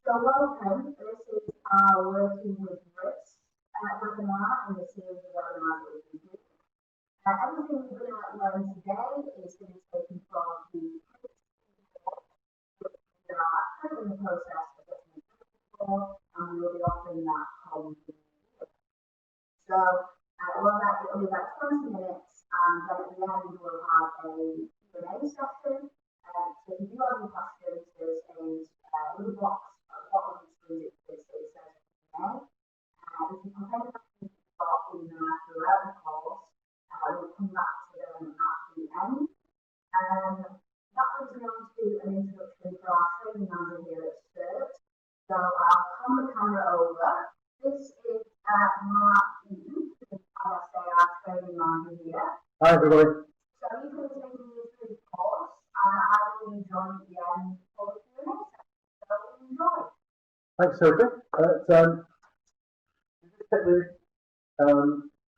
So welcome, this is our Working with Risk webinar in the series of webinars that we've been doing. Everything we're going to learn today is going to be taken from the we are currently in the process of getting it for, and we will be offering that from the So it'll be about 20 minutes, and then at the end we'll have a Q&A session. So if you do have any questions, there's a little box at the bottom of the screen that says Q&A. If you have any questions you've got in there throughout the course, we'll come back to them at the end. That brings me on to an introduction for our training manager here at CERT. So I'll turn the camera over. This is Mark Eaton, our training manager here. Hi everybody. So he's going to take you through the course, and I will be joining at the end for the Q&A session. So enjoy. Thanks, Sophie. Just get the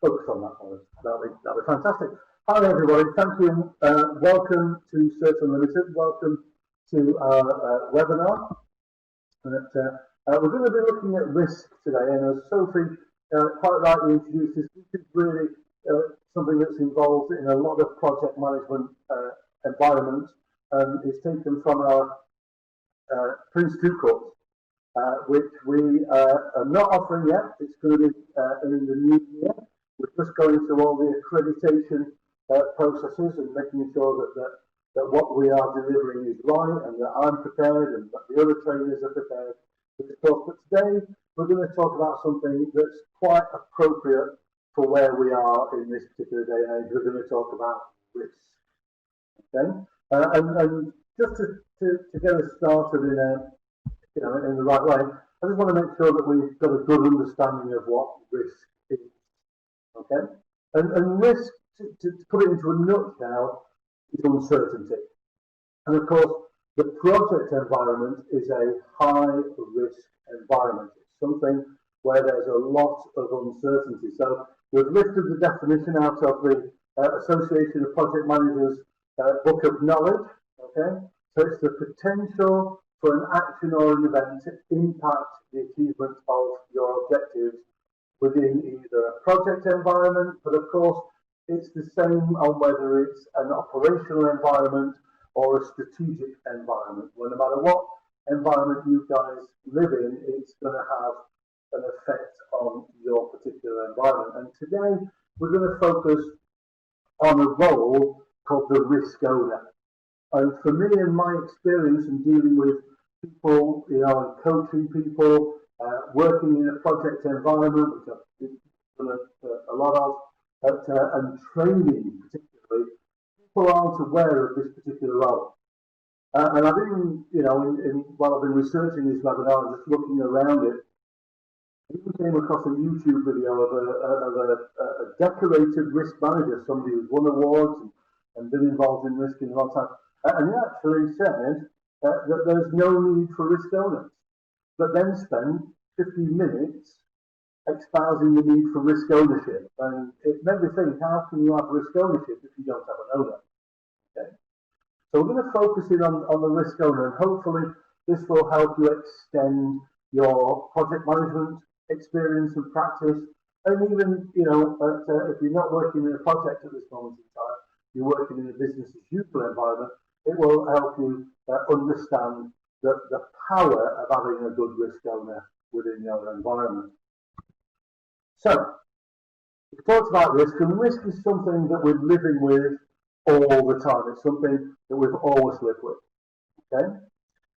focus on that for us. That'll be fantastic. Hi everybody. Thank you. Welcome to CERT Unlimited. Welcome to our webinar. We're going to be looking at risk today, and as Sophie quite rightly introduced, this is really something that's involved in a lot of project management environments, and it's taken from our Prince 2 course, which we are not offering yet. It's going to be in the new year. We're just going through all the accreditation processes and making sure that what we are delivering is right, and that I'm prepared and that the other trainers are prepared for this course. But today we're going to talk about something that's quite appropriate for where we are in this particular day and age. We're going to talk about risk. Okay, and just to get us started in the right way, I just want to make sure that we've got a good understanding of what risk is. Okay, and risk, to put it into a nutshell, is uncertainty. And of course, the project environment is a high risk environment. It's something where there's a lot of uncertainty. So we've lifted the definition out of the Association of Project Managers Book of Knowledge. Okay, so it's the potential for an action or an event to impact the achievement of your objectives within either a project environment, but of course it's the same on whether it's an operational environment or a strategic environment. Well, no matter what environment you guys live in, it's going to have an effect on your particular environment. And today we're going to focus on a role called the risk owner. And for me, in my experience in dealing with people, and coaching people, working in a project environment, which I've done a lot of, and training particularly, people aren't aware of this particular role. And I've been, while I've been researching this webinar and just looking around it, I even came across a YouTube video of a decorated risk manager, somebody who's won awards and been involved in risk in a long time. And he actually said that there's no need for risk owners, but then spend 15 minutes espousing the need for risk ownership. And it made me think, how can you have risk ownership if you don't have an owner? Okay. So we're going to focus in on the risk owner, and hopefully this will help you extend your project management experience and practice. And even, if you're not working in a project at this moment in time, you're working in a business as usual environment, it will help you understand the power of having a good risk owner within your environment. So, we've talked about risk, and risk is something that we're living with all the time. It's something that we've always lived with. Okay?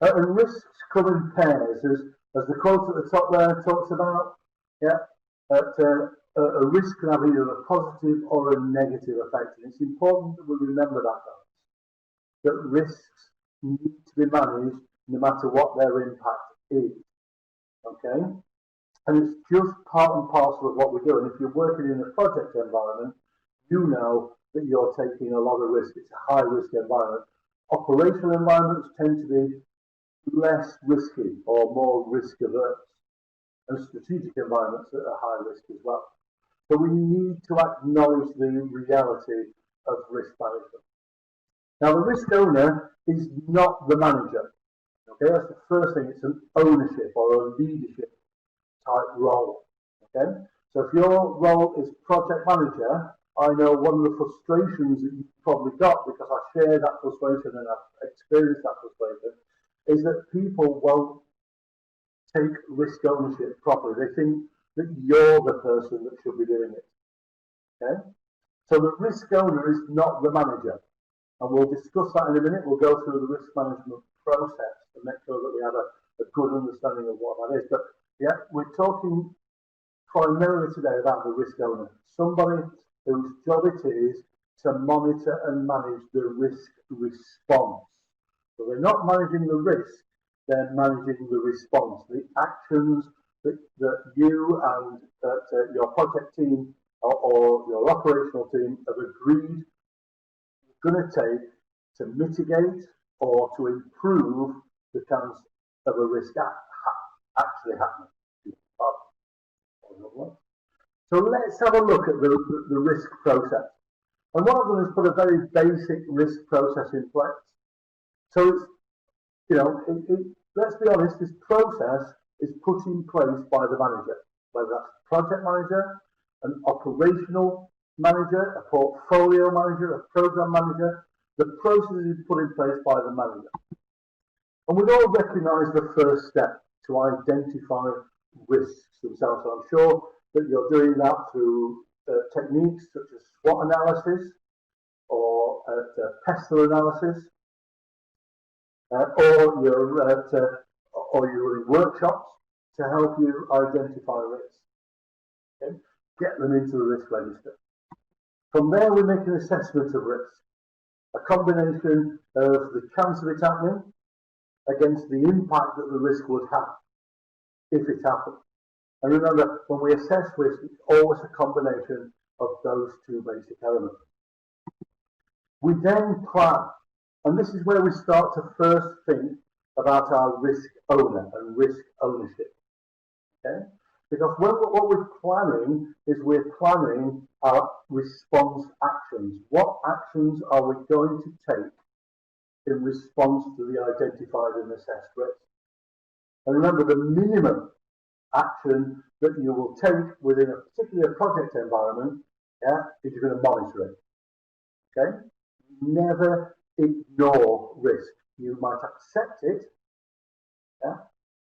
And risks come in pairs, as the quote at the top there talks about. Yeah, a risk can have either a positive or a negative effect. And it's important that we remember that risks need to be managed no matter what their impact is. Okay? And it's just part and parcel of what we do. And if you're working in a project environment, you know that you're taking a lot of risk. It's a high risk environment. Operational environments tend to be less risky or more risk averse, and strategic environments that are high risk as well. So we need to acknowledge the reality of risk management. Now, the risk owner is not the manager. Okay, that's the first thing. It's an ownership or a leadership type role. Okay, so if your role is project manager, I know one of the frustrations that you've probably got, because I share that frustration and I've experienced that frustration, is that people won't take risk ownership properly. They think that you're the person that should be doing it. Okay, so the risk owner is not the manager, and we'll discuss that in a minute. We'll go through the risk management process to make sure that we have a good understanding of what that is. But yeah, we're talking primarily today about the risk owner, somebody whose job it is to monitor and manage the risk response. So they're not managing the risk, they're managing the response, the actions that you and your project team or your operational team have agreed you're going to take to mitigate or to improve the chance of a risk actually happening. So let's have a look at the risk process. And what I've done is put a very basic risk process in place. So it's, let's be honest, this process is put in place by the manager, whether that's a project manager, an operational manager, a portfolio manager, a program manager. The process is put in place by the manager. And we'd all recognise the first step to identify risks themselves. So I'm sure that you're doing that through techniques such as SWOT analysis or PESTEL analysis, or you're running workshops to help you identify risks. Okay? Get them into the risk register. From there, we make an assessment of risk, a combination of the chance of it happening against the impact that the risk would have if it happened. And remember, when we assess risk, it's always a combination of those two basic elements. We then plan, and this is where we start to first think about our risk owner and risk ownership. Okay? Because what we're planning is we're planning our response actions. What actions are we going to take in response to the identified and assessed risk? And remember, the minimum action that you will take within a particular project environment, is you're going to monitor it. Okay? Never ignore risk. You might accept it,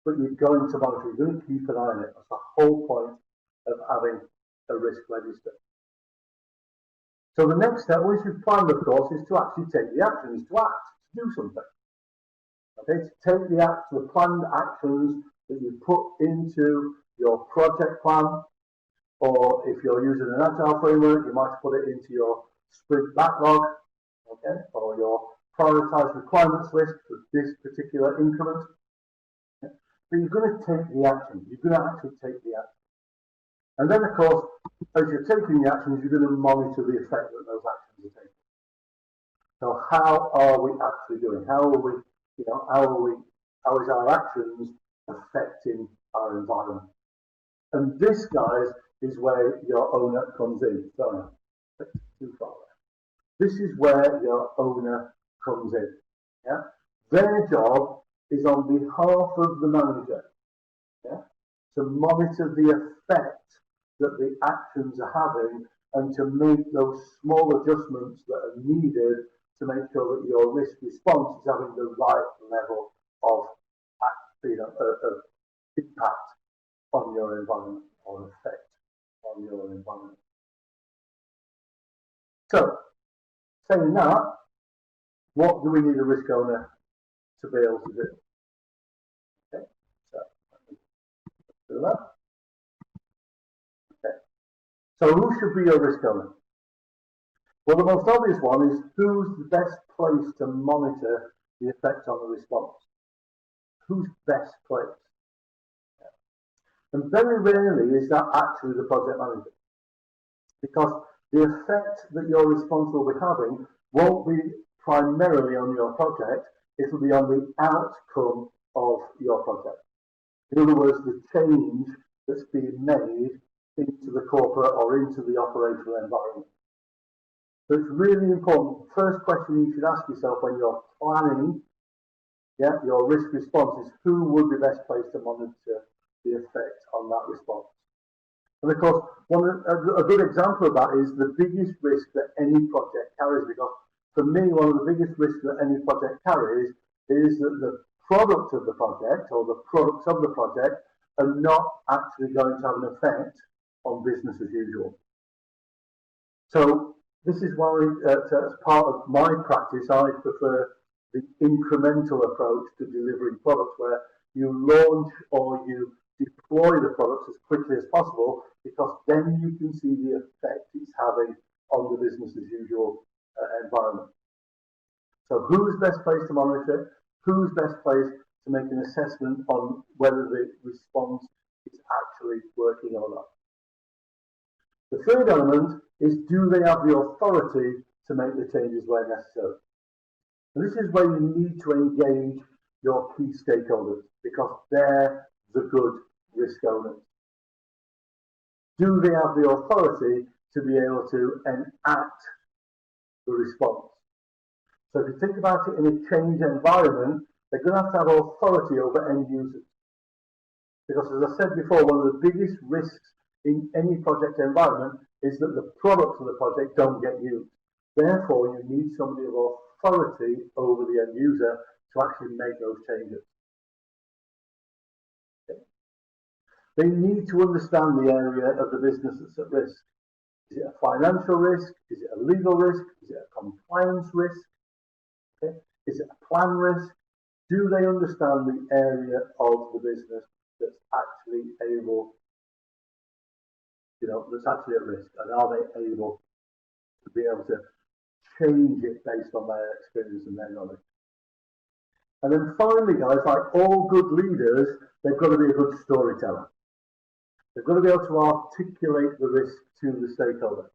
but you're going to monitor it. You're going to keep an eye on it. That's the whole point of having a risk register. So the next step, once you've planned, of course, is to actually take the action, is to act, to do something. Okay, to take the planned actions that you put into your project plan, or if you're using an agile framework, you might put it into your sprint backlog, okay, or your prioritized requirements list for this particular increment. Okay? But you're going to take the action. You're going to actually take the action. And then, of course, as you're taking the actions, you're going to monitor the effect that those actions are taking. So how are we actually doing? How is our actions affecting our environment? And this, guys, is where your owner comes in. Sorry, too far there. This is where your owner comes in. Yeah? Their job is on behalf of the manager, to monitor the effect that the actions are having and to make those small adjustments that are needed to make sure that your risk response is having the right level of impact on your environment or effect on your environment. So, saying that, what do we need a risk owner to be able to do? Okay, so let me do that. Okay, so who should be your risk owner? Well, the most obvious one is who's the best place to monitor the effect on the response? Who's best placed? And very rarely is that actually the project manager, because the effect that your response will be having won't be primarily on your project, it will be on the outcome of your project. In other words, the change that's being made into the corporate or into the operational environment. So it's really important. The first question you should ask yourself when you're planning Yeah, your risk response is who would be best placed to monitor the effect on that response. And of course, a good example of that is the biggest risk that any project carries, because for me, one of the biggest risks that any project carries is that the product of the project or the products of the project are not actually going to have an effect on business as usual. So this is why, as part of my practice, I prefer the incremental approach to delivering products, where you launch or you deploy the products as quickly as possible, because then you can see the effect it's having on the business as usual environment. So who's best placed to monitor it? Who's best placed to make an assessment on whether the response is actually working or not? The third element is, do they have the authority to make the changes where necessary? And this is where you need to engage your key stakeholders, because they're the good risk owners. Do they have the authority to be able to enact the response? So if you think about it in a change environment, they're going to have authority over end users. Because as I said before, one of the biggest risks in any project environment is that the products of the project don't get used. Therefore, you need somebody of authority over the end user to actually make those changes. Okay. They need to understand the area of the business that's at risk. Is it a financial risk? Is it a legal risk? Is it a compliance risk? Okay. Is it a plan risk? Do they understand the area of the business that's actually able, that's actually at risk, and are they able to be able to change it based on their experience and their knowledge? And then finally, guys, like all good leaders, they've got to be a good storyteller. They've got to be able to articulate the risk to the stakeholder.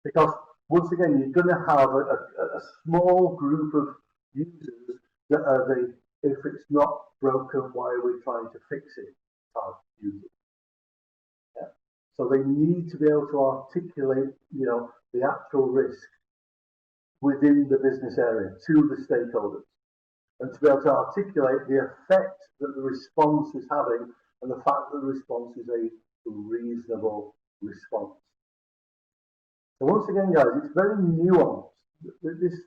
Because once again, you're going to have a small group of users that are the, if it's not broken, why are we trying to fix it type users. Yeah. So they need to be able to articulate, the actual risk within the business area to the stakeholders, and to be able to articulate the effect that the response is having, and the fact that the response is a reasonable response. So once again, guys, it's very nuanced. This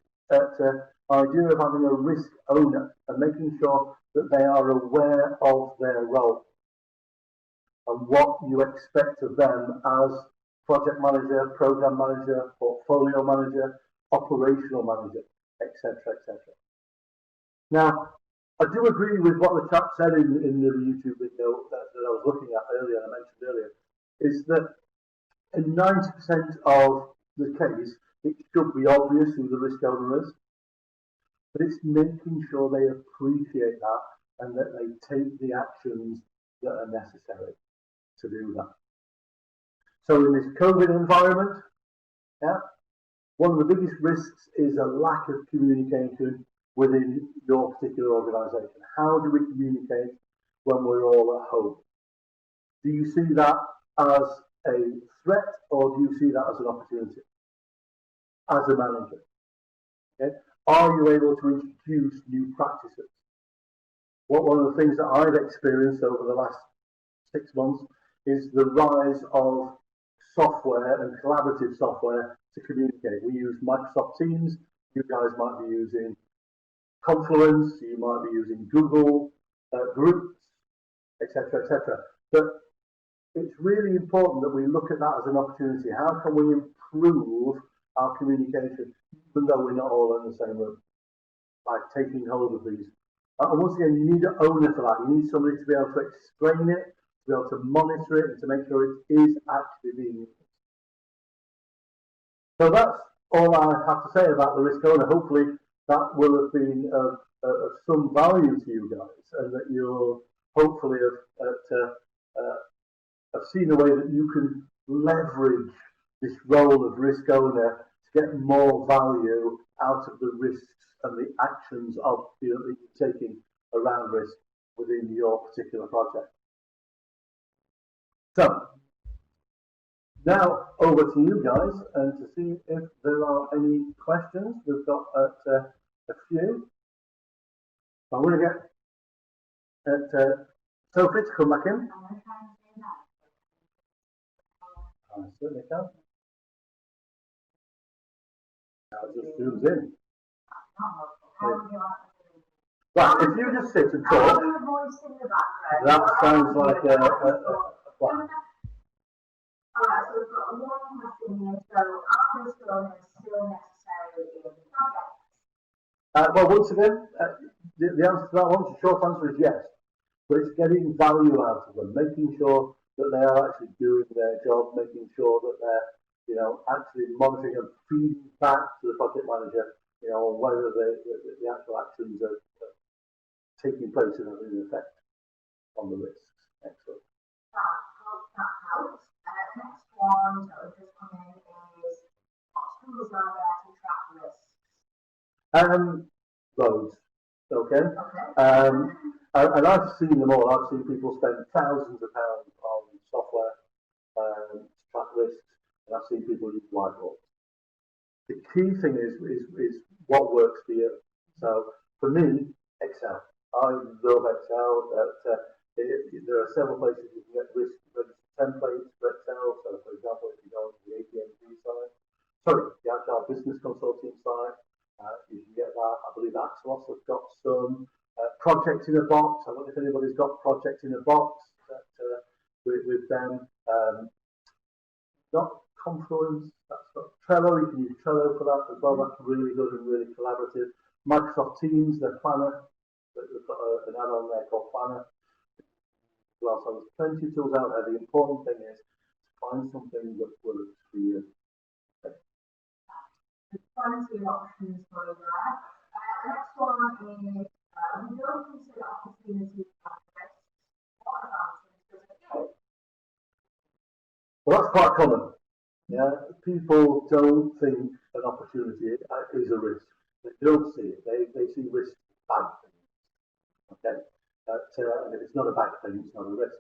idea of having a risk owner and making sure that they are aware of their role and what you expect of them as project manager, program manager, portfolio manager, operational manager, etc., etc. Now, I do agree with what the chap said in the YouTube video that I was looking at earlier, and I mentioned earlier, is that in 90% of the case, it should be obvious who the risk owner is, but it's making sure they appreciate that and that they take the actions that are necessary to do that. So in this COVID environment, one of the biggest risks is a lack of communication within your particular organisation. How do we communicate when we're all at home? Do you see that as a threat, or do you see that as an opportunity as a manager? Okay? Are you able to introduce new practices? One of the things that I've experienced over the last 6 months is the rise of software and collaborative software to communicate. We use Microsoft Teams. You guys might be using Confluence. You might be using Google Groups, etc., etc. But it's really important that we look at that as an opportunity. How can we improve our communication, even though we're not all in the same room, by taking hold of these? And once again, you need an owner for that. You need somebody to be able to explain it, to be able to monitor it, and to make sure it is actually being used. So that's all I have to say about the risk owner. Hopefully that will have been of some value to you guys, and that you'll hopefully have seen a way that you can leverage this role of risk owner to get more value out of the risks and the actions of that you're taking around risk within your particular project. So now over to you guys, and to see if there are any questions. We've got a few. I'm going to get Sophie to come back in. I'm going to try and say that. I certainly can. Now it just zooms in. How would you like to do it? Right, if you just sit and I talk, have a voice in the background. that sounds like a plan. Alright, so we've got one question here. So, are risk owners still necessary in projects? Well, once again, the answer to that one, the short answer is yes. But it's getting value out of them, making sure that they are actually doing their job, making sure that they're, actually monitoring and feeding back to the project manager, on whether the actual actions are taking place and having an effect on the risks. Excellent. That helps. The next one that we've just come in is what tools are there to track risks? Loads. Okay. Okay. And I've seen them all. I've seen people spend thousands of pounds on software to track risks, and I've seen people use whiteboards. The key thing is what works for you. So for me, Excel. I love Excel. There are several places you can get risk register templates for Excel. So for example, if you go to the APMG site, the Agile Business Consulting site, you can get that. I believe Axelos have got some. Project in a Box. I don't know if anybody's got Project in a Box with them. Not Confluence. That's not Trello. You can use Trello for that as well. That's really good and really collaborative. Microsoft Teams, their Planner. They've got an add-on there called Planner. Well, so there's plenty of tools out there. The important thing is to find something that works for you. There's plenty of options for you there. The next one is we don't consider opportunities as risks. What advantages does it give? Well, that's quite common. Yeah, people don't think an opportunity is a risk. They don't see it. They see risk as bad things. Okay, and if it's not a bad thing, it's not a risk.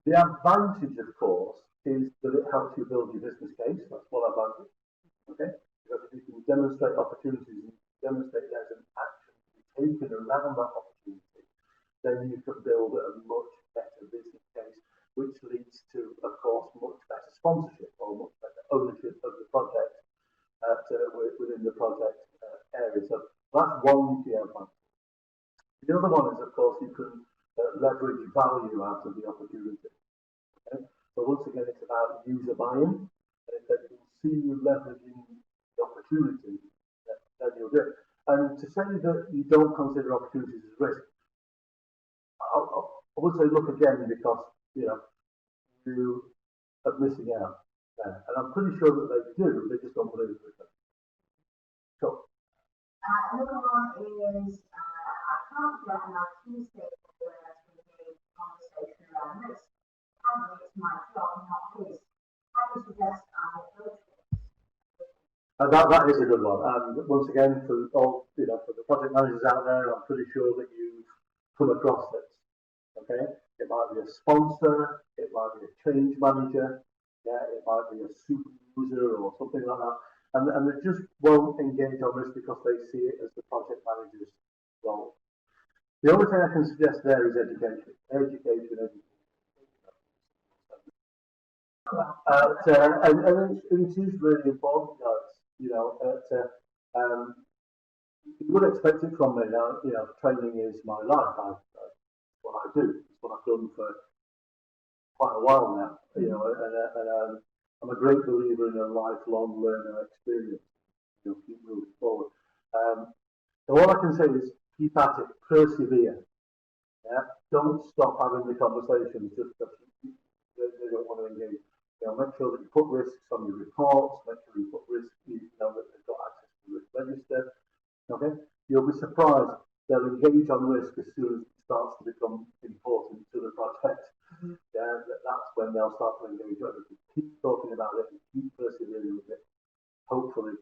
The advantage, of course, is that it helps you build your business case. That's one advantage. Okay, because if you can demonstrate opportunities and demonstrate there's an action to be taken around that opportunity, then you can build a much better business case, which leads to, of course, much better sponsorship or much better ownership of the project within the project area. So that's one key advantage. The other one is, of course, you can leverage value out of the opportunity. Okay? So once again, it's about user buy-in. And if they can see you leveraging the opportunity, then you'll do it. And to say that you don't consider opportunities as risk, I would say look again, because you are missing out there. And I'm pretty sure that they do, they just don't believe it. So Another one is I can't get an IT stakeholder to engage in conversation around risk. Apparently it's my job, not his. How do you suggest I approach this? that is a good one. And once again, for all for the project managers out there, I'm pretty sure that you've come across this. Okay, it might be a sponsor, it might be a change manager, it might be a super user or something like that, and they just won't engage on this because they see it as the project manager's role. The only thing I can suggest there is education. And it is really important, guys. You would expect it from me now. Training is my life. What I do. It's what I've done for quite a while now. And I'm a great believer in a lifelong learner experience. Keep moving forward. So all I can say is keep at it, persevere. Yeah, don't stop having the conversations just because they don't want to engage. Make sure that you put risks on your reports. Make sure you put risks. That they've got access to the risk register. Okay, you'll be surprised. They'll engage on risk as soon as it starts to become important to the project. Mm-hmm. Yeah, that's when they'll start to engage. Keep talking about it and keep persevering with it. Hopefully,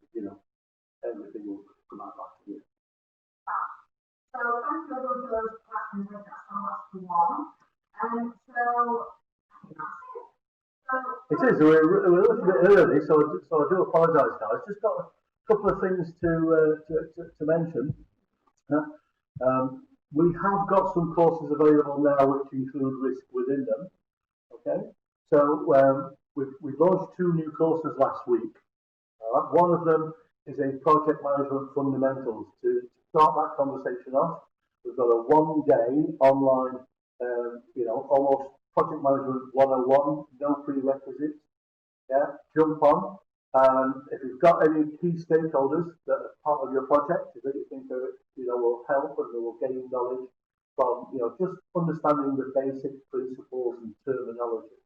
everything will come out right for you. So thank you for those questions. That's the last one. So I think that's it. It is. We're a little bit early, so I do apologise, guys. Just got a couple of things to mention. We have got some courses available now which include risk within them. Okay, so we launched 2 new courses last week. One of them is a project management fundamentals. To start that conversation off, we've got a 1-day online, almost project management 101, no prerequisites. Yeah, jump on. If you've got any key stakeholders that are part of your project that you think that will help and they will gain knowledge from just understanding the basic principles and terminology,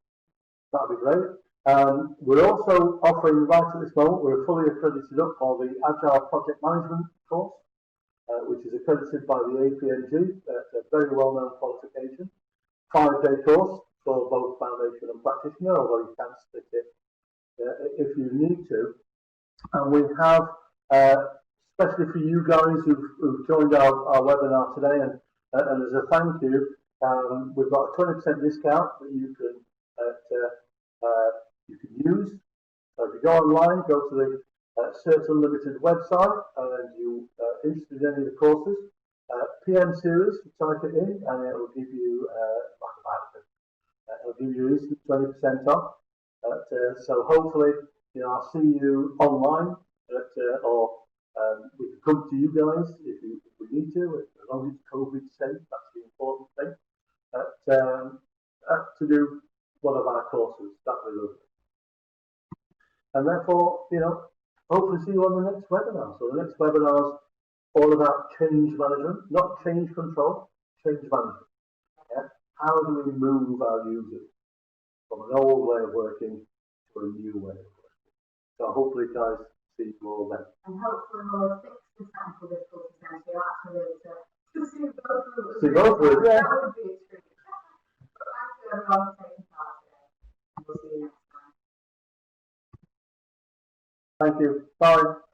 that'd be great. We're also offering right at this moment, we're fully accredited up for the Agile Project Management course, which is accredited by the APNG, a very well-known qualification. 5-day course for both foundation and practitioner, although you can split it if you need to. And we have, especially for you guys who've joined our webinar today, and as a thank you, we've got a 20% discount that you can use. So if you go online, go to the Search Unlimited website, and you're interested in any of the courses, PM series, you type it in, and it will give you it'll give you instant 20% off. So hopefully, I'll see you online, or we can come to you guys if we need to, as long as it's COVID safe. That's the important thing. To do one of our courses, that we love. And therefore, hopefully see you on the next webinar. So the next webinar is all about change management, not change control, change management. Yeah? How do we move our users from an old way of working to a new way of working? So hopefully, guys, see you all then. And hopefully we'll fix the technical difficulties then, so you'll actually be able to see both of us. See both of us, yeah. That would be extreme. But thank you everyone for taking part today. And we'll see you next time. Thank you. Bye.